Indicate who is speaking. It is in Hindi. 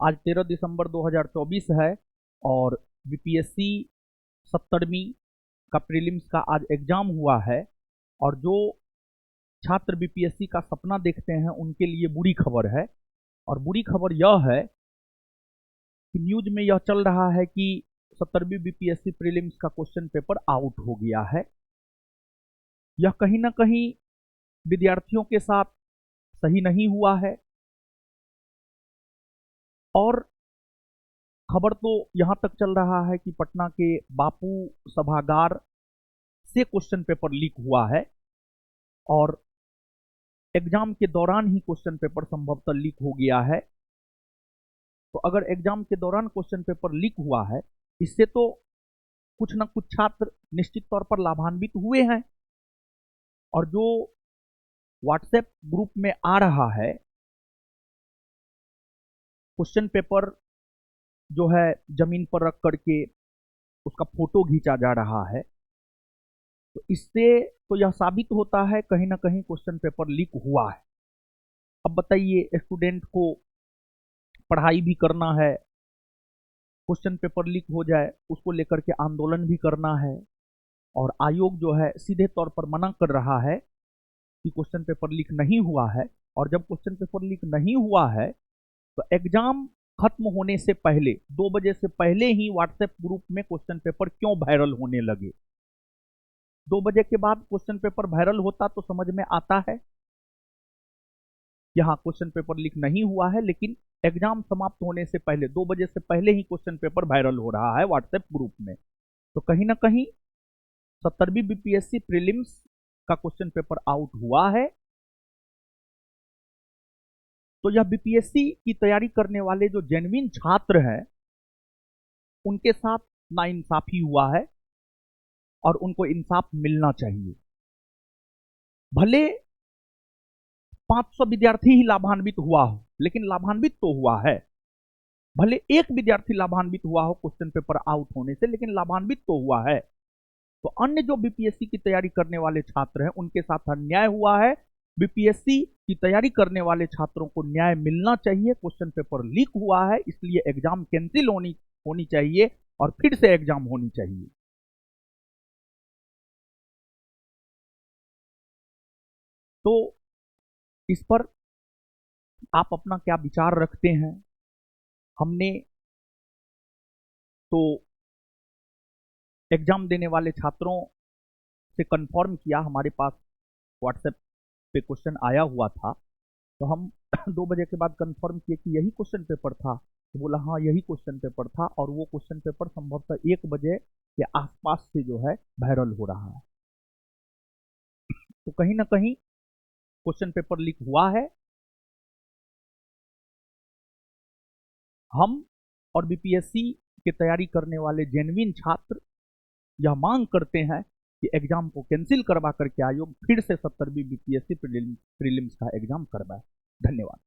Speaker 1: आज 13 दिसंबर 2024 है और बीपीएससी 70वीं का प्रीलिम्स का आज एग्जाम हुआ है। और जो छात्र बीपीएससी का सपना देखते हैं उनके लिए बुरी खबर है। और बुरी खबर यह है कि न्यूज में यह चल रहा है कि 70वीं बीपीएससी प्रीलिम्स का क्वेश्चन पेपर आउट हो गया है। यह कहीं ना कहीं विद्यार्थियों के साथ सही नहीं हुआ है। और खबर तो यहां तक चल रहा है कि पटना के बापू सभागार से क्वेश्चन पेपर लीक हुआ है और एग्जाम के दौरान ही क्वेश्चन पेपर संभवतः लीक हो गया है। तो अगर एग्जाम के दौरान क्वेश्चन पेपर लीक हुआ है, इससे तो कुछ ना कुछ छात्र निश्चित तौर पर लाभान्वित हुए हैं। और जो व्हाट्सएप ग्रुप में आ रहा है क्वेश्चन पेपर जो है जमीन पर रख करके उसका फोटो खींचा जा रहा है, तो इससे तो यह साबित होता है कहीं ना कहीं क्वेश्चन पेपर लीक हुआ है। अब बताइए, स्टूडेंट को पढ़ाई भी करना है, क्वेश्चन पेपर लीक हो जाए उसको लेकर के आंदोलन भी करना है, और आयोग जो है सीधे तौर पर मना कर रहा है कि क्वेश्चन पेपर लीक नहीं हुआ है। और जब क्वेश्चन पेपर लीक नहीं हुआ है तो एग्जाम खत्म होने से पहले 2 बजे से पहले ही व्हाट्सएप ग्रुप में क्वेश्चन पेपर क्यों वायरल होने लगे। 2 बजे के बाद क्वेश्चन पेपर वायरल होता तो समझ में आता है यहाँ क्वेश्चन पेपर लीक नहीं हुआ है, लेकिन एग्जाम समाप्त होने से पहले 2 बजे से पहले ही क्वेश्चन पेपर वायरल हो रहा है व्हाट्सएप ग्रुप में। तो कहीं ना कहीं 70वीं बीपीएससी प्रीलिम्स का क्वेश्चन पेपर आउट हुआ है। तो यह बीपीएससी की तैयारी करने वाले जो जेन्युइन छात्र हैं उनके साथ नाइंसाफी हुआ है और उनको इंसाफ मिलना चाहिए। भले 500 विद्यार्थी ही लाभान्वित हुआ हो, लेकिन लाभान्वित तो हुआ है। भले एक विद्यार्थी लाभान्वित हुआ हो क्वेश्चन पेपर आउट होने से, लेकिन लाभान्वित तो हुआ है। तो अन्य जो बीपीएससी की तैयारी करने वाले छात्र हैं उनके साथ अन्याय हुआ है। बीपीएससी की तैयारी करने वाले छात्रों को न्याय मिलना चाहिए। क्वेश्चन पेपर लीक हुआ है, इसलिए एग्जाम कैंसिल होनी चाहिए और फिर से एग्जाम होनी चाहिए। तो इस पर आप अपना क्या विचार रखते हैं? हमने तो एग्जाम देने वाले छात्रों से कंफर्म किया, हमारे पास व्हाट्सएप पे क्वेश्चन आया हुआ था, तो हम 2 बजे के बाद कंफर्म किए कि यही क्वेश्चन पेपर था। तो बोला हाँ यही क्वेश्चन पेपर था, और वो क्वेश्चन पेपर संभवतः 1 बजे के आसपास से जो है वायरल हो रहा है। तो कहीं ना कहीं क्वेश्चन पेपर लीक हुआ है। हम और बीपीएससी की तैयारी करने वाले जेन्युइन छात्र यह मांग करते हैं कि एग्जाम को कैंसिल करवा करके आयोग फिर से 70वीं बीपीएससी प्रीलिम्स का एग्जाम करवाए। धन्यवाद।